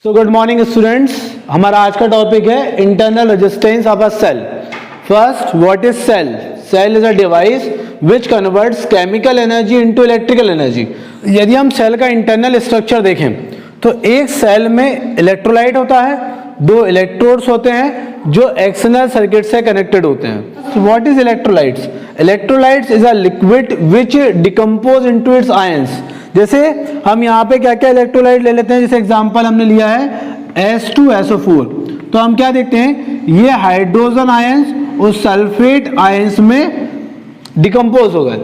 So good morning students, हमारा आज का टॉपिक है internal resistance of a cell. First, what is cell? Cell is a device which converts chemical energy into electrical energy. यदि हम cell का internal structure देखें तो एक सेल में इलेक्ट्रोलाइट होता है, दो इलेक्ट्रोड्स होते हैं जो एक्सटर्नल सर्किट से कनेक्टेड होते हैं। What is electrolytes? Electrolytes is a liquid which decompose into its ions. जैसे हम यहाँ पे क्या क्या इलेक्ट्रोलाइट ले लेते हैं, जैसे एग्जांपल हमने लिया है H2SO4, तो हम क्या देखते हैं, ये हाइड्रोजन आयंस उस सल्फेट आयंस में डिकम्पोज हो गए।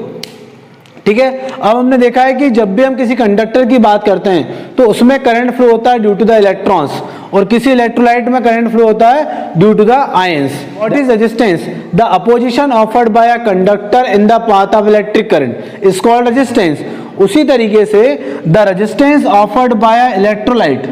ठीक है, अब हमने देखा है कि जब भी हम किसी कंडक्टर की बात करते हैं तो उसमें करंट फ्लो होता है ड्यू टू द इलेक्ट्रॉन्स, और किसी इलेक्ट्रोलाइट में करंट फ्लो होता है due to the ions. What is resistance? The opposition offered by a conductor in the path of electric current is called resistance. उसी तरीके से the resistance offered by electrolyte,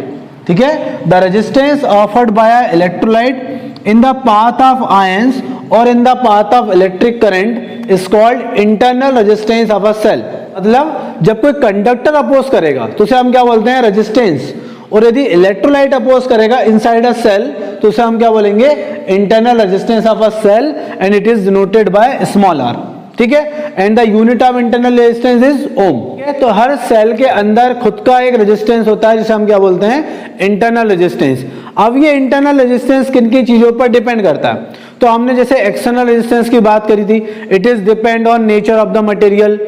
ठीक है, the resistance offered by electrolyte in the path of ions और in the path of electric current is called internal resistance of a cell. मतलब जब कोई conductor oppose करेगा तो उसे हम क्या बोलते हैं, रेजिस्टेंस, और यदि इलेक्ट्रोलाइट अपोज करेगा इनसाइड अ सेल तो उसे हम क्या बोलेंगे, internal resistance of a cell, and it is denoted by small r। ठीक है, and the unit of internal resistance is ohm. तो हर सेल के अंदर खुद का एक रेजिस्टेंस होता है जिसे हम क्या बोलते हैं, इंटरनल रेजिस्टेंस। अब ये इंटरनल रेजिस्टेंस किन किन चीजों पर डिपेंड करता है? तो हमने जैसे एक्सटर्नल रेजिस्टेंस की बात करी थी, it is depend on nature of the material,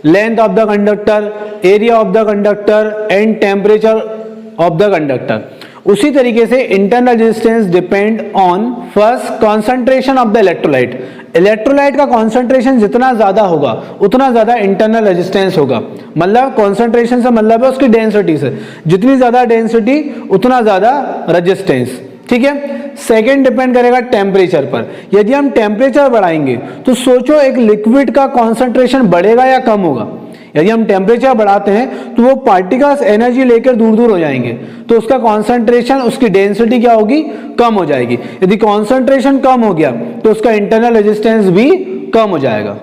length of the conductor, area of the conductor and temperature of the conductor. उसी तरीके से internal resistance depend on first concentration of the electrolyte. Electrolyte का concentration जितना ज्यादा होगा उतना ज्यादा internal resistance होगा। मतलब कॉन्सेंट्रेशन से मतलब है उसकी डेंसिटी से, जितनी ज्यादा डेंसिटी उतना ज्यादा रेजिस्टेंस। ठीक है, सेकेंड डिपेंड करेगा टेम्परेचर पर। यदि हम टेम्परेचर बढ़ाएंगे तो सोचो एक लिक्विड का कॉन्सेंट्रेशन बढ़ेगा या कम होगा। यदि हम टेम्परेचर बढ़ाते हैं तो वो पार्टिकल्स एनर्जी लेकर दूर दूर हो जाएंगे, तो उसका कॉन्सेंट्रेशन, उसकी डेंसिटी क्या होगी, कम हो जाएगी। यदि कॉन्सेंट्रेशन कम हो गया तो उसका इंटरनल रेजिस्टेंस भी कम हो जाएगा।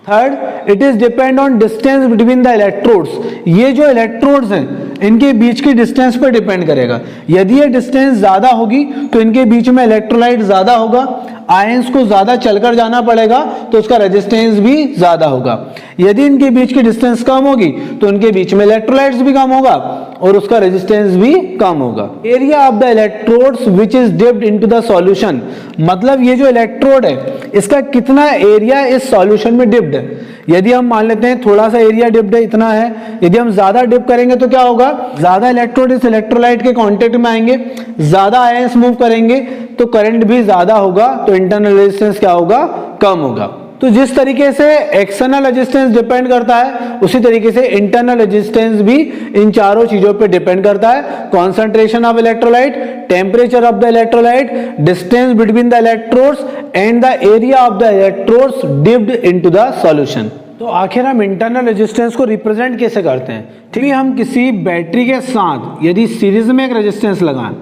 Third, it is depend on distance between the electrodes. ये जो इलेक्ट्रोड्स हैं इनके बीच की डिस्टेंस पर डिपेंड करेगा। यदि ये डिस्टेंस ज्यादा होगी तो इनके बीच में इलेक्ट्रोलाइट ज्यादा होगा, आयंस को ज्यादा चलकर जाना पड़ेगा तो उसका रेजिस्टेंस भी ज्यादा होगा। यदि इनके बीच की डिस्टेंस कम होगी तो इनके बीच में इलेक्ट्रोलाइट्स भी कम होगा और उसका रेजिस्टेंस भी कम होगा। Area of the electrodes which is dipped into the solution, मतलब ये जो इलेक्ट्रोड है इसका कितना एरिया इस सॉल्यूशन में डिप्ड है। यदि हम मान लेते हैं थोड़ा सा एरिया डिप्ड है, इतना है, यदि हम ज्यादा डिप करेंगे तो क्या होगा, ज्यादा इलेक्ट्रोड इस इलेक्ट्रोलाइट के कांटेक्ट में आएंगे, ज्यादा आयंस मूव करेंगे तो करंट भी ज्यादा होगा, तो इंटरनल रेजिस्टेंस क्या होगा, कम होगा। तो जिस तरीके से एक्सटर्नल रेजिस्टेंस डिपेंड करता है उसी तरीके से इंटरनल रेजिस्टेंस भी इन चारों चीजों पे डिपेंड करता है। Concentration of electrolyte, temperature of the electrolyte, distance between the electrodes and the area of the electrodes dipped into the solution. तो आखिर हम इंटरनल रेजिस्टेंस को रिप्रेजेंट कैसे करते हैं? ठीक है, हम किसी बैटरी के साथ यदि सीरीज में एक रेजिस्टेंस लगाएं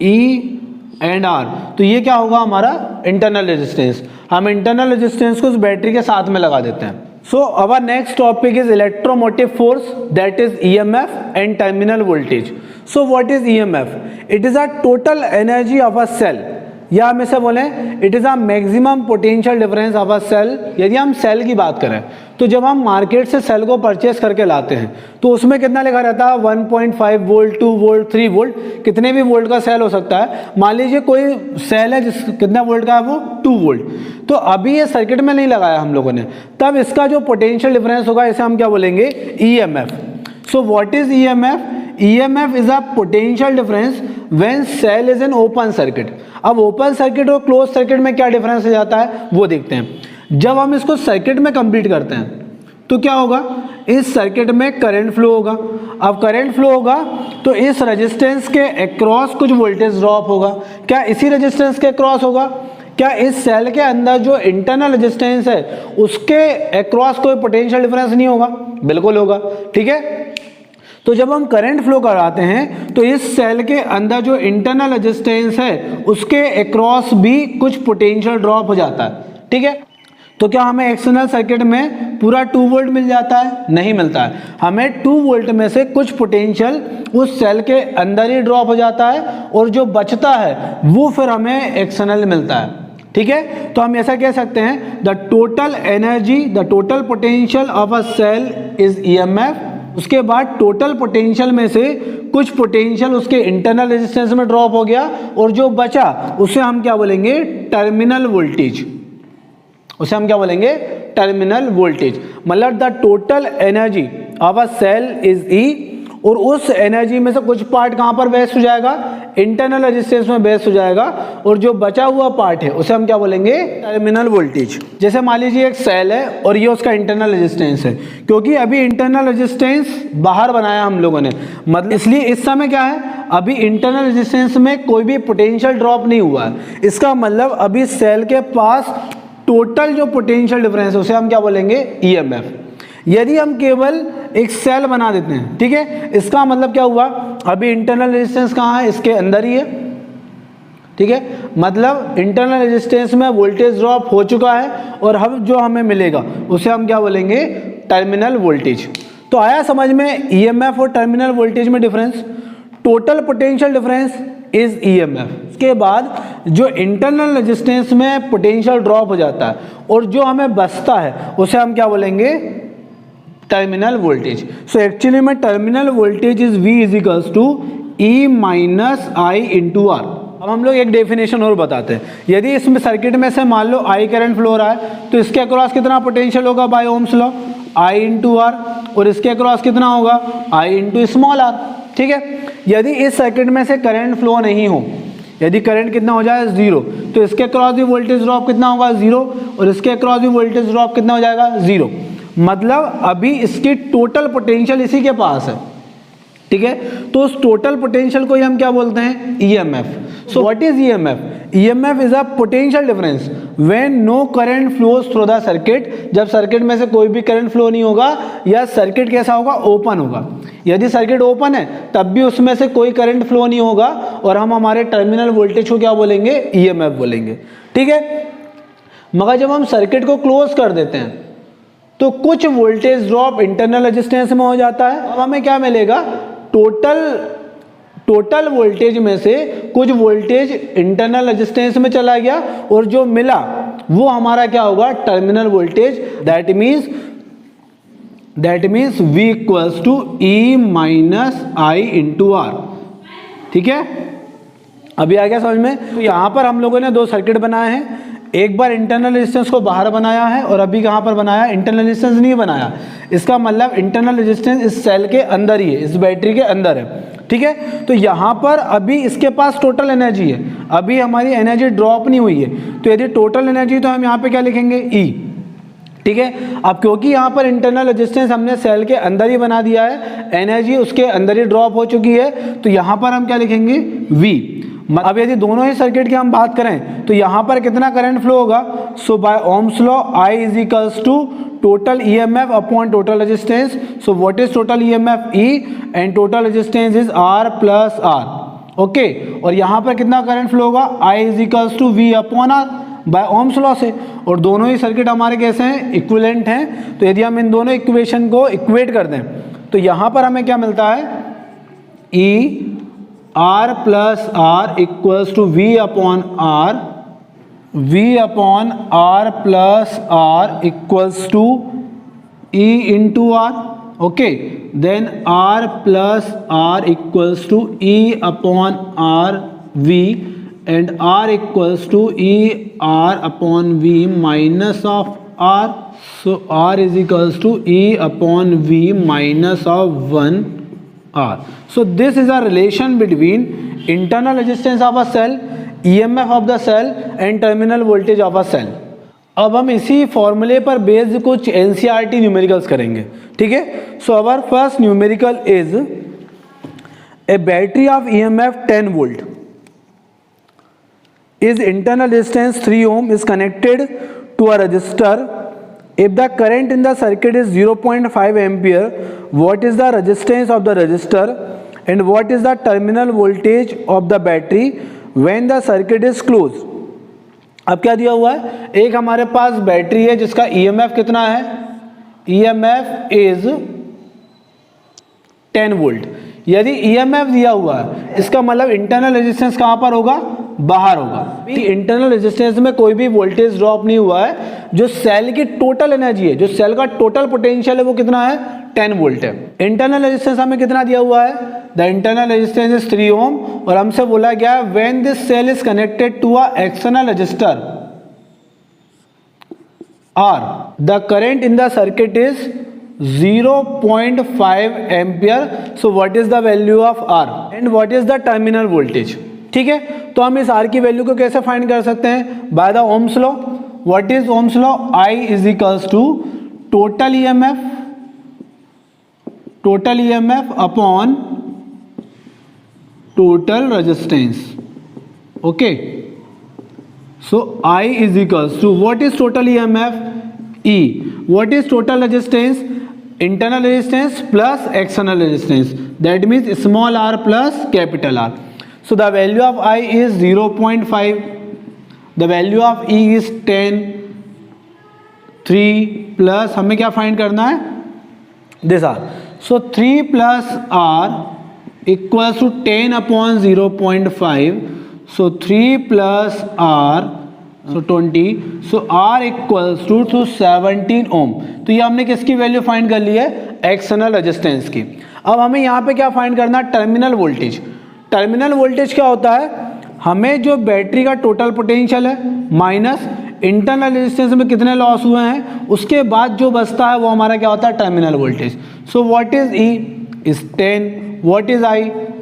E एंड R, तो ये क्या होगा, हमारा इंटरनल रेजिस्टेंस। हम इंटरनल रेजिस्टेंस को उस बैटरी के साथ में लगा देते हैं। So our next topic is electromotive force, that is EMF and terminal voltage. So what is EMF? It is a total energy of a cell, या हम इसे बोलें it is a maximum potential difference of a cell. यदि हम cell की बात करें तो जब हम मार्केट से सेल को परचेस करके लाते हैं तो उसमें कितना लिखा रहता है, 1.5 वोल्ट, 2 वोल्ट, 3 वोल्ट, कितने भी वोल्ट का सेल हो सकता है। मान लीजिए कोई सेल है जिस कितना वोल्ट का है, वो 2 वोल्ट। तो अभी ये सर्किट में नहीं लगाया हम लोगों ने, तब इसका जो पोटेंशियल डिफरेंस होगा इसे हम क्या बोलेंगे, EMF। So what is EMF? EMF is a potential difference when cell is in open circuit। अब ओपन सर्किट और क्लोज सर्किट में क्या डिफरेंस हो जाता है वो देखते हैं। जब हम इसको सर्किट में कंप्लीट करते हैं तो क्या होगा, इस सर्किट में करंट फ्लो होगा। अब करंट फ्लो होगा तो इस रेजिस्टेंस के अक्रॉस कुछ वोल्टेज ड्रॉप होगा। क्या इसी रेजिस्टेंस के अक्रॉस होगा? क्या इस सेल के अंदर जो इंटरनल रेजिस्टेंस है उसके अक्रॉस कोई पोटेंशियल डिफरेंस नहीं होगा? बिल्कुल होगा। ठीक है, तो जब हम करंट फ्लो कराते हैं तो इस सेल के अंदर जो इंटरनल रेजिस्टेंस है उसके अक्रॉस भी कुछ पोटेंशियल ड्रॉप हो जाता है। ठीक है, तो क्या हमें एक्सटर्नल सर्किट में पूरा 2 वोल्ट मिल जाता है? नहीं मिलता है। हमें 2 वोल्ट में से कुछ पोटेंशियल उस सेल के अंदर ही ड्रॉप हो जाता है और जो बचता है वो फिर हमें एक्सटर्नल मिलता है। ठीक है, तो हम ऐसा कह सकते हैं the total energy, the total potential of a cell is EMF। उसके बाद टोटल पोटेंशियल में से कुछ पोटेंशियल उसके इंटरनल रेजिस्टेंस में ड्रॉप हो गया और जो बचा उसे हम क्या बोलेंगे? Terminal voltage. उसे हम क्या बोलेंगे? Terminal voltage. मतलब the total energy of a cell is E, और उस एनर्जी में से कुछ पार्ट कहां पर वेस्ट हो जाएगा? इंटरनल रेजिस्टेंस में वेस्ट हो जाएगा, और जो बचा हुआ पार्ट है उसे हम क्या बोलेंगे? Terminal voltage. जैसे मान लीजिए एक सेल है और ये उसका इंटरनल रेजिस्टेंस है, क्योंकि अभी इंटरनल रेजिस्टेंस बाहर बनाया हम लोगों ने, मतलब इसलिए इस समय क्या है? अभी इंटरनल रेजिस्टेंस में कोई भी पोटेंशियल ड्रॉप नहीं हुआ है। इसका मतलब अभी सेल के पास टोटल जो पोटेंशियल डिफरेंस है उसे हम क्या बोलेंगे? EMF। यदि हम केवल एक सेल बना देते हैं, ठीक है, इसका मतलब क्या हुआ? अभी इंटरनल रेजिस्टेंस कहाँ है? इसके अंदर ही है। ठीक है, मतलब इंटरनल रेजिस्टेंस में वोल्टेज ड्रॉप हो चुका है और अब जो हमें मिलेगा उसे हम क्या बोलेंगे? Terminal voltage. तो आया समझ में EMF और टर्मिनल वोल्टेज में difference? Total potential difference is EMF। इसके बाद जो इंटरनल रेजिस्टेंस में पोटेंशियल ड्रॉप हो जाता है और जो हमें बचता है उसे हम क्या बोलेंगे? Terminal voltage. सो एक्चुअली में terminal voltage is V is equals to E minus I into R। अब हम लोग एक डेफिनेशन और बताते हैं। यदि इसमें सर्किट में से मान लो I करंट फ्लो हो रहा है तो इसके अक्रॉस कितना पोटेंशियल होगा by Ohm's law? I into R, और इसके अक्रॉस कितना होगा? I into small r। ठीक है, यदि इस सर्किट में से करंट फ्लो नहीं हो, यदि करंट कितना हो जाए? 0, तो इसके अक्रॉस भी वोल्टेज ड्रॉप कितना होगा? 0, और इसके अक्रॉस भी वोल्टेज ड्रॉप कितना हो जाएगा? 0। मतलब अभी इसकी टोटल पोटेंशियल इसी के पास है। ठीक है, तो उस टोटल पोटेंशियल को ही हम क्या बोलते हैं? EMF। So what is EMF? EMF is a potential difference when no current flows through the circuit. जब सर्किट में से कोई भी करंट फ्लो नहीं होगा या सर्किट कैसा होगा? ओपन होगा। यदि सर्किट ओपन है तब भी उसमें से कोई करंट फ्लो नहीं होगा और हम हमारे टर्मिनल वोल्टेज को क्या बोलेंगे? EMF बोलेंगे। ठीक है, मगर जब हम सर्किट को क्लोज कर देते हैं तो कुछ वोल्टेज ड्रॉप इंटरनल रेजिस्टेंस में हो जाता है। अब हमें क्या मिलेगा? टोटल वोल्टेज में से कुछ वोल्टेज इंटरनल रेजिस्टेंस में चला गया और जो मिला वो हमारा क्या होगा? Terminal voltage. That means V equals to E minus I into R। ठीक है, अभी आ गया समझ में? तो यहाँ पर हम लोगों ने दो सर्किट बनाए हैं। एक बार इंटरनल रेजिस्टेंस को बाहर बनाया है और अभी कहाँ पर बनाया? इंटरनल रेजिस्टेंस नहीं बनाया। इसका मतलब इंटरनल रेजिस्टेंस इस सेल के अंदर ही है, इस बैटरी के अंदर है। ठीक है, तो यहाँ पर अभी इसके पास टोटल एनर्जी है, अभी हमारी एनर्जी ड्रॉप नहीं हुई है। तो यदि टोटल एनर्जी तो हम यहाँ पे क्या लिखेंगे? E। ठीक है, अब क्योंकि यहाँ पर इंटरनल रेजिस्टेंस हमने सेल के अंदर ही बना दिया है, एनर्जी उसके अंदर ही ड्रॉप हो चुकी है, तो यहाँ पर हम क्या लिखेंगे? V। अब यदि दोनों ही सर्किट की हम बात करें तो यहाँ पर कितना करंट फ्लो होगा? So by Ohm's law I is equals to total EMF upon total resistance. So what is total EMF? E, and total resistance is R plus R। Okay, और यहाँ पर कितना करंट फ्लो होगा? I is equals to V upon R by Ohm's law से। और दोनों ही circuit हमारे कैसे हैं? इक्विवेलेंट हैं। तो यदि हम इन दोनों इक्वेशन को इक्वेट कर दें तो यहाँ पर हमें क्या मिलता है? E R plus R equals to V upon R, V upon R plus R equals to E into R। Okay, then R plus R equals to E upon R V, and R equals to E R upon V minus of R। So R is equals to E upon V minus of 1 R. So this is a relation between internal resistance of a cell, EMF of the cell and terminal voltage of a cell. अब हम इसी फॉर्मूले पर based कुछ NCERT numericals करेंगे। ठीक है, so our first numerical is a battery of EMF 10 volt is internal resistance 3 ohm is connected to a resistor. If the current in the circuit is 0.5 ampere, what is the resistance of the resistor and what is the terminal voltage of the battery when the circuit is closed? अब क्या दिया हुआ है, एक हमारे पास battery है जिसका EMF कितना है, ईएमएफ इज 10 वोल्ट। यदि ईएमएफ दिया हुआ है इसका मतलब इंटरनल रेजिस्टेंस कहां पर होगा, बाहर होगा। इंटरनल रेजिस्टेंस में कोई भी वोल्टेज ड्रॉप नहीं हुआ है, जो सेल की टोटल एनर्जी है, जो सेल का टोटल पोटेंशियल है वो कितना है, 10 वोल्ट है। इंटरनल रेजिस्टेंस हमें कितना दिया हुआ है, the internal resistance is 3 ohm, और हमसे बोला गया है when this cell is connected to a external resistor R, the current in the circuit is 0.5 ampere. So what is the value of R and what is the terminal voltage? ठीक है, तो हम इस R की value को कैसे find कर सकते हैं, by the Ohm's law. What is Ohm's law, I is equals to total EMF upon total resistance. Okay, so I is equals to what is total EMF, E, what is total resistance, internal resistance plus external resistance, that means small r plus capital R. So the value of I is 0.5, the value of E is 10, 3 plus हमें क्या find करना है, this R. So 3 plus R equals to 10 upon 0.5. So 3 plus R, so 20, so R equals to 17 ओम। तो ये हमने किसकी value find कर ली है, एक्सटर्नल रेजिस्टेंस की। अब हमें यहाँ पे क्या फाइंड करना है, टर्मिनल वोल्टेज। टर्मिनल वोल्टेज क्या होता है, हमें जो बैटरी का टोटल पोटेंशियल है माइनस इंटरनल रेजिस्टेंस में कितने लॉस हुए हैं, उसके बाद जो बचता है वो हमारा क्या होता है, terminal voltage. So what is E is 10, what is I,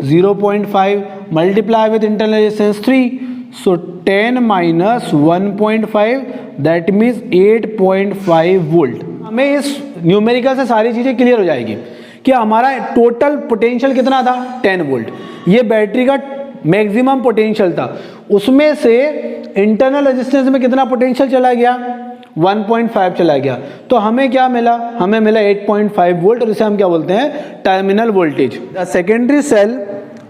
0.5, multiply with internal resistance 3, so 10 minus 1.5, that means 8.5 volt. हमें इस न्यूमेरिकल से सारी चीज़ें क्लियर हो जाएगी कि हमारा टोटल पोटेंशियल कितना था, 10 वोल्ट। ये बैटरी का मैक्सिमम पोटेंशियल था, उसमें से इंटरनल रेजिस्टेंस में कितना पोटेंशियल चला गया, 1.5 चला गया। तो हमें क्या मिला, हमें मिला 8.5 वोल्ट, और इसे हम क्या बोलते हैं, terminal voltage. The secondary cell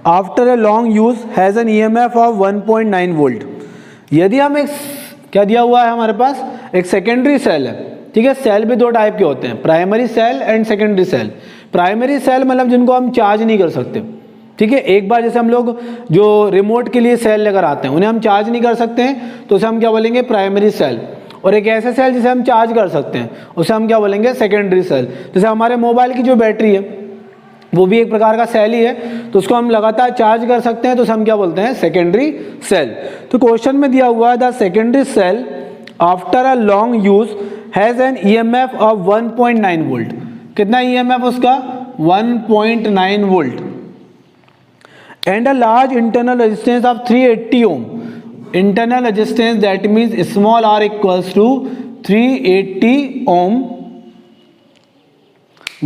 after a long use has an EMF of 1.9 volt. यदि हम एक क्या दिया हुआ है हमारे पास, एक सेकेंडरी सेल है, ठीक है। सेल भी दो टाइप के होते हैं, primary cell and secondary cell. Primary cell मतलब जिनको हम चार्ज नहीं कर सकते, ठीक है। एक बार जैसे हम लोग जो रिमोट के लिए सेल लेकर आते हैं उन्हें हम चार्ज नहीं कर सकते हैं, तो उसे हम क्या बोलेंगे, प्राइमरी सेल। और एक ऐसे सेल जिसे हम चार्ज कर सकते हैं उसे हम क्या बोलेंगे, सेकेंडरी सेल। जैसे हमारे मोबाइल की जो बैटरी है वो भी एक प्रकार का सेल ही है, तो उसको हम लगातार चार्ज कर सकते हैं, तो उसे हम क्या बोलते हैं, सेकेंडरी सेल। तो क्वेश्चन में दिया हुआ है the secondary cell after a long use has an EMF of 1.9 volt. कितना ईएमएफ उसका, 1.9 volt, and a large internal resistance of 380 ohm. internal resistance, that means small r equals to 380 ohm.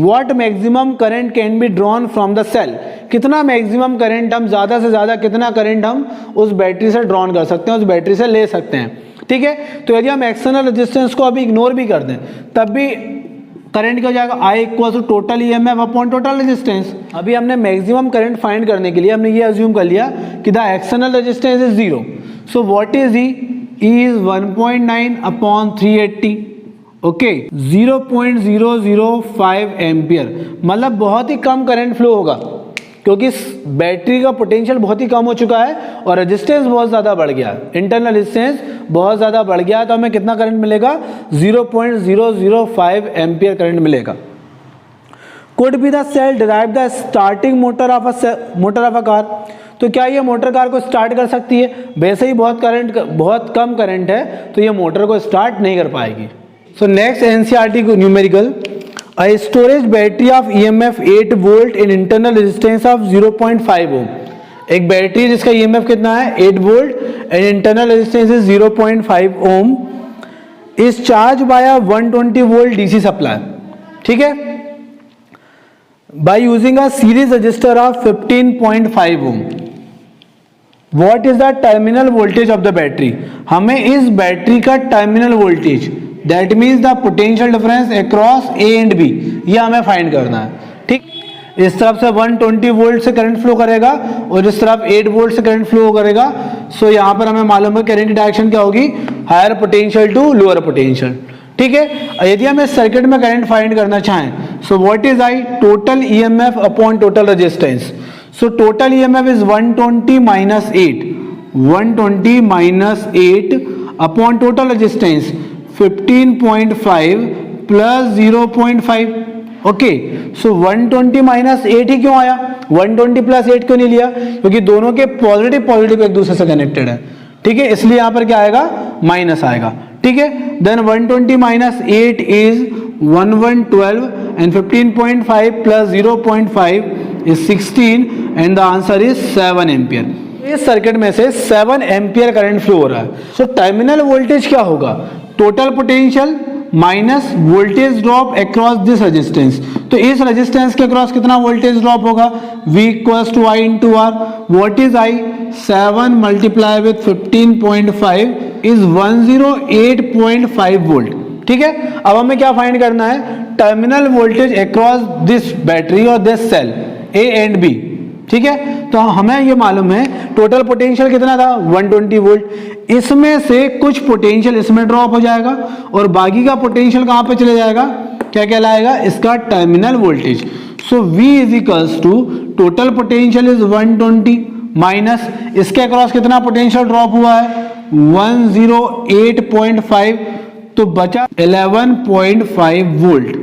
What maximum current can be drawn from the cell? कितना maximum current हम ज़्यादा से ज़्यादा कितना current हम उस बैटरी से ड्रॉन कर सकते हैं, उस बैटरी से ले सकते हैं, ठीक है। तो यदि हम एक्सटर्नल रेजिस्टेंस को अभी इग्नोर भी कर दें तब भी करंट क्या हो जाएगा, I equal to total EMF upon total resistance. अभी हमने मैक्सिमम करंट फाइंड करने के लिए हमने ये अज्यूम कर लिया कि the external resistance is 0। So what is E? E is 1.9 upon 380, okay, 0.005 ampere, मतलब बहुत ही कम करंट फ्लो होगा क्योंकि बैटरी का पोटेंशियल बहुत ही कम हो चुका है और रेजिस्टेंस बहुत ज़्यादा बढ़ गया, इंटरनल रेजिस्टेंस बहुत ज़्यादा बढ़ गया, तो हमें कितना करंट मिलेगा, 0.005 एम्पियर करंट मिलेगा। Could be the cell derive the starting motor of a car? तो क्या ये मोटर कार को स्टार्ट कर सकती है? वैसे ही बहुत कम करंट है तो ये मोटर को स्टार्ट नहीं कर पाएगी। So next NCERT numerical, a storage battery of EMF 8 volt in internal resistance of 0.5 ohm. एक बैटरी जिसका ईएमएफ कितना है, 8 volt and internal resistance is 0.5 ohm, is charge by a 120 volt DC supply, ठीक है, by using a series resistor of 15.5 ohm. What is the terminal voltage of the battery? हमें इस battery का terminal voltage, that means the potential difference across A and B, ये हमें find करना है, ठीक। इस तरफ से 120 वोल्ट से करंट फ्लो करेगा और इस तरफ 8 वोल्ट से करंट फ्लो करेगा। सो यहाँ पर हमें मालूम है करंट की डायरेक्शन क्या होगी, higher potential to lower potential. ठीक है, यदि हम इस सर्किट में करंट फाइंड करना चाहें, सो what is I, total EMF upon total resistance. So total EMF is 120 minus 8, 120 minus 8 upon total resistance 15.5 plus 0.5। Okay, so 120 minus 8 ही क्यों आया, 120 प्लस 8 क्यों नहीं लिया, क्योंकि दोनों के पॉजिटिव पॉजिटिव एक दूसरे से कनेक्टेड है। ठीक है, इसलिए यहां पर क्या आएगा, माइनस आएगा। ठीक है, then 120 minus 8 is 1112 and 15.5 plus 0.5 is 16 and the answer is 7 ampere. इस सर्किट में से 7 एम्पियर करंट फ्लो हो रहा है। सो टर्मिनल वोल्टेज क्या होगा, total potential minus voltage drop across this resistance. तो इस रेजिस्टेंस के अक्रॉस कितना वोल्टेज ड्रॉप होगा, V equals to I into R। What is I, 7 multiply with 15.5 is 108.5 volt. ठीक है, अब हमें क्या फाइंड करना है, terminal voltage across this battery और this cell A and B। ठीक है, तो हमें ये मालूम है टोटल पोटेंशियल कितना था, 120 वोल्ट। इसमें से कुछ पोटेंशियल इसमें ड्रॉप हो जाएगा और बाकी का पोटेंशियल कहां पे चले जाएगा, क्या कहलाएगा, इसका terminal voltage. So V is equals to total potential is 120 minus इसके अक्रॉस कितना पोटेंशियल ड्रॉप हुआ है, 108.5, तो बचा 11.5 वोल्ट,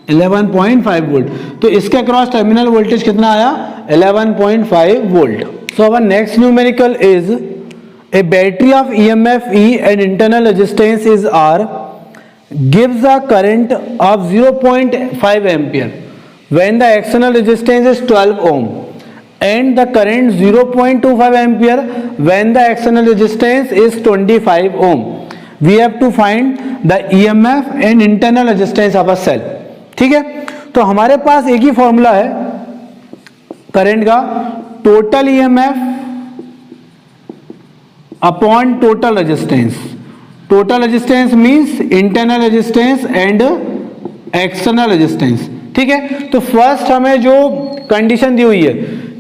11.5 वोल्ट। तो इसके अक्रॉस टर्मिनल वोल्टेज कितना आया, 11.5 volt. So our next numerical is a battery of EMF E and internal resistance is R gives a current of 0.5 ampere when the external resistance is 12 ohm and the current 0.25 ampere when the external resistance is 25 ohm. We have to find the EMF and internal resistance of a cell. ठीक है, तो हमारे पास एक ही formula है current का, total EMF upon total resistance. Total resistance means internal resistance and external resistance. ठीक है, तो फर्स्ट हमें जो कंडीशन दी हुई है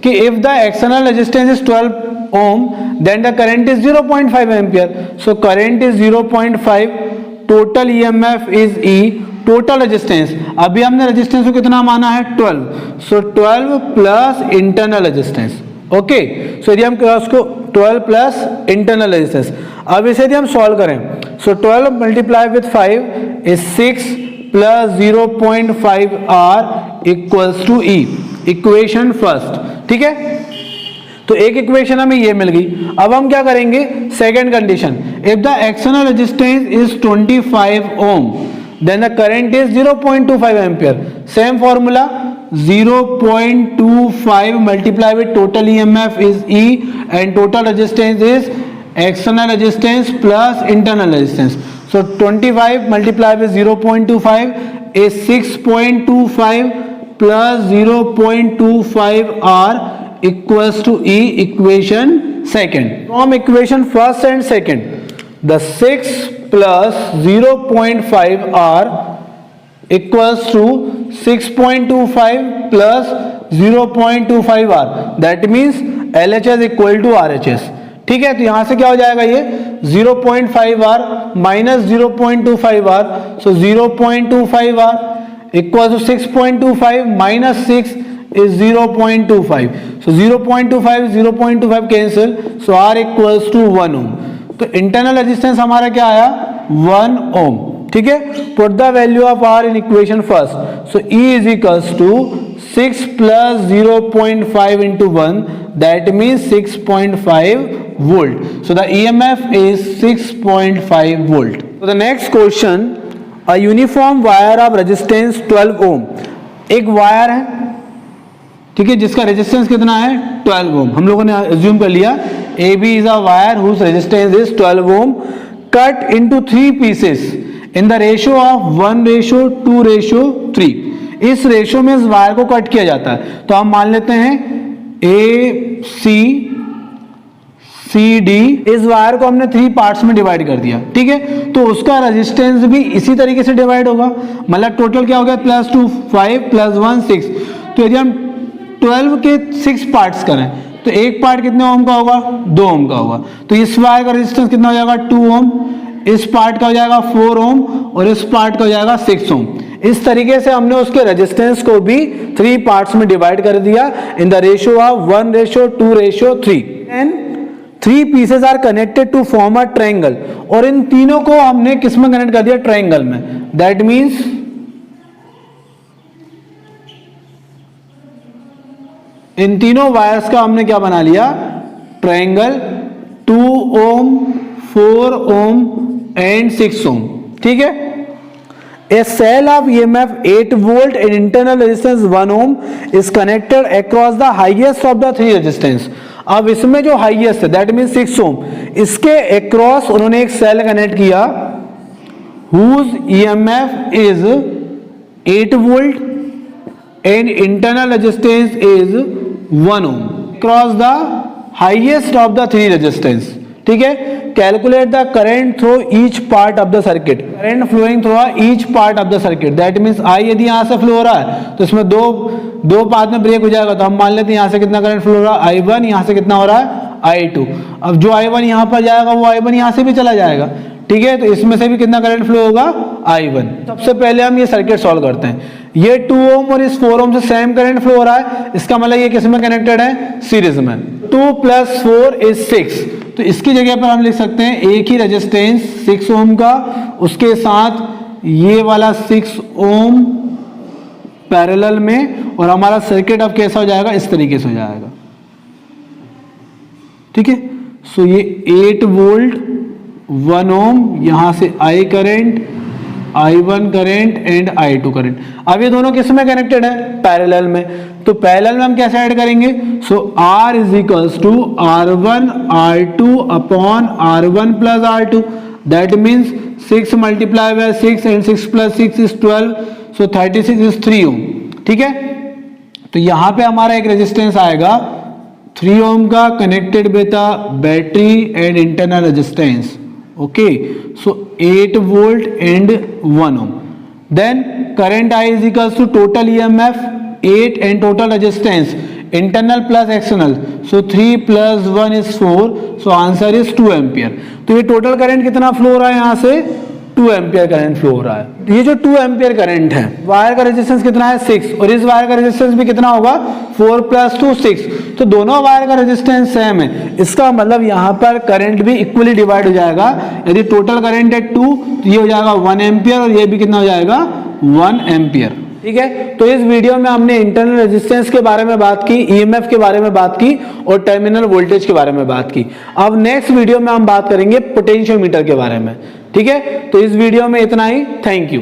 कि if the external resistance is 12 ohm then the current is 0.5 ampere. So current is 0.5, total EMF is E, total resistance, अभी हमने रेजिस्टेंस को कितना माना है, 12। So 12 plus internal resistance. Okay, so यदि हम उसको 12 प्लस इंटरनल रेजिस्टेंस, अब इसे यदि हम सॉल्व करें, so 12 multiply with 5 is 6 plus 0.5 R equals to E, equation first. ठीक है, तो एक इक्वेशन हमें ये मिल गई। अब हम क्या करेंगे, second condition, if the external resistance is 25 ohm then the current is 0.25 ampere. Same formula, 0.25 multiply with total EMF is E and total resistance is external resistance plus internal resistance. So 25 multiply with 0.25 is 6.25 plus 0.25 R equals to E, equation second. From equation first and second, the 6 plus 0.5 R equals to 6.25 plus 0.25 R, that means LHS equal to RHS। ठीक है, तो यहां से क्या हो जाएगा, ये 0.5 R minus 0.25 R, so 0.25 R equal to 6.25 minus 6 is 0.25, so 0.25 cancel, so R equals to 1 ohm. तो इंटरनल रेजिस्टेंस हमारा क्या आया, 1 ओम। ठीक है, put the value of R in equation first, so E is equals to 6 plus 0.5 into 1, that means 6.5 volt. So the EMF is 6.5 volt. The next question, a uniform wire of resistance 12 ohm. एक wire है, ठीक है, जिसका resistance कितना है, 12 ओम। हम लोगों ने अज्यूम कर लिया AB is a wire whose resistance is 12 ohm, cut into 3 pieces in the ratio of 1:2:3। इस रेशियो में इस वायर को कट किया जाता है। तो हम मान लेते हैं AC CD, इस वायर को हमने 3 पार्ट्स में डिवाइड कर दिया। ठीक है, तो उसका रेजिस्टेंस भी इसी तरीके से डिवाइड होगा, मतलब टोटल क्या हो गया, +2 5 + 1 6। तो यदि हम 12 के 6 पार्ट्स करें तो एक पार्ट कितने ओम का होगा, 2 ओम का होगा। तो इस वायर का रेजिस्टेंस कितना हो जाएगा, 2 ओम, इस पार्ट का हो जाएगा 4 ओम और इस पार्ट का हो जाएगा 6 ओम। इस तरीके से हमने उसके रेजिस्टेंस को भी 3 पार्ट्स में डिवाइड कर दिया in the ratio of 1:2:3 and 3 pieces are connected to form a triangle. और इन तीनों को हमने किस में कनेक्ट कर दिया, ट्रायंगल में। दैट मीन्स इन तीनों वायर्स का हमने क्या बना लिया, ट्रायंगल, 2 ओम, 4 ओम एंड 6 ओम। ठीक है। A cell of EMF 8 volt and internal resistance 1 ohm is connected across the highest of the 3 resistance। अब इसमें जो हाईएस्ट है दैट मीन 6 ओम, इसके अक्रॉस उन्होंने एक सेल कनेक्ट किया whose EMF is 8 volt and internal resistance is 1 ohm across the highest of the 3 resistance। ठीक है। Calculate the current through each part of the circuit, current flowing through each part of the circuit. That means I यदि यहां से flow हो रहा है तो इसमें दो पार्ट में ब्रेक हो जाएगा। तो हम मान लेते हैं यहां से कितना करंट फ्लो हो रहा है, I1, यहां से कितना हो रहा है, I2। अब जो I1 यहां पर जाएगा वो I1 यहां से भी चला जाएगा। ठीक है। तो इसमें से भी कितना करंट फ्लो होगा, I1। सबसे पहले हम ये सर्किट सॉल्व करते हैं। ये 2 ओम और इस 4 ओम से सेम करंट फ्लो हो रहा है, इसका मतलब ये किस में कनेक्टेड है, सीरीज में। 2 + 4 = 6। तो इसकी जगह पर हम लिख सकते हैं एक ही रेजिस्टेंस 6 ओम का, उसके साथ ये वाला 6 ओम पैरेलल में, और हमारा सर्किट अब कैसा हो जाएगा, इस तरीके से हो जाएगा। ठीक है। सो ये 8 वोल्ट 1 ओम, यहां से I current, I1 current and I2 current. अब ये दोनों किस में कनेक्टेड है, पैरेलल में। तो पैरेलल में हम कैसे ऐड करेंगे, सो R = R1 R2 upon R1 + R2। That means 6 × 6 and 6 + 6 is 12, so 36 is 3 ओम। ठीक है। तो यहां पे हमारा एक रेजिस्टेंस आएगा 3 ओम का connected with battery and internal resistance. Okay, so 8 volt and 1 ohm। Then current I = total EMF 8 and total resistance internal plus external, so 3 + 1 is 4, so answer is 2 ampere। तो ये टोटल करंट कितना flow हो रहा है, यहाँ से 2 ampere current flow हो रहा है। ये जो 2 एम्पियर करंट है, वायर का रेजिस्टेंस कितना है, 6, और इस वायर का रेजिस्टेंस भी कितना होगा, 4 + 2 6। तो दोनों वायर का रेजिस्टेंस सेम है, इसका मतलब यहाँ पर करंट भी इक्वली डिवाइड हो जाएगा। यदि टोटल करंट है 2, तो ये हो जाएगा 1 एम्पियर और ये भी कितना हो जाएगा, 1 एम्पियर। ठीक है। तो इस वीडियो में हमने इंटरनल रेजिस्टेंस के बारे में बात की, ईएमएफ के बारे में बात की और टर्मिनल वोल्टेज के बारे में बात की। अब नेक्स्ट वीडियो में हम बात करेंगे पोटेंशियोमीटर के बारे में। ठीक है। तो इस वीडियो में इतना ही। Thank you.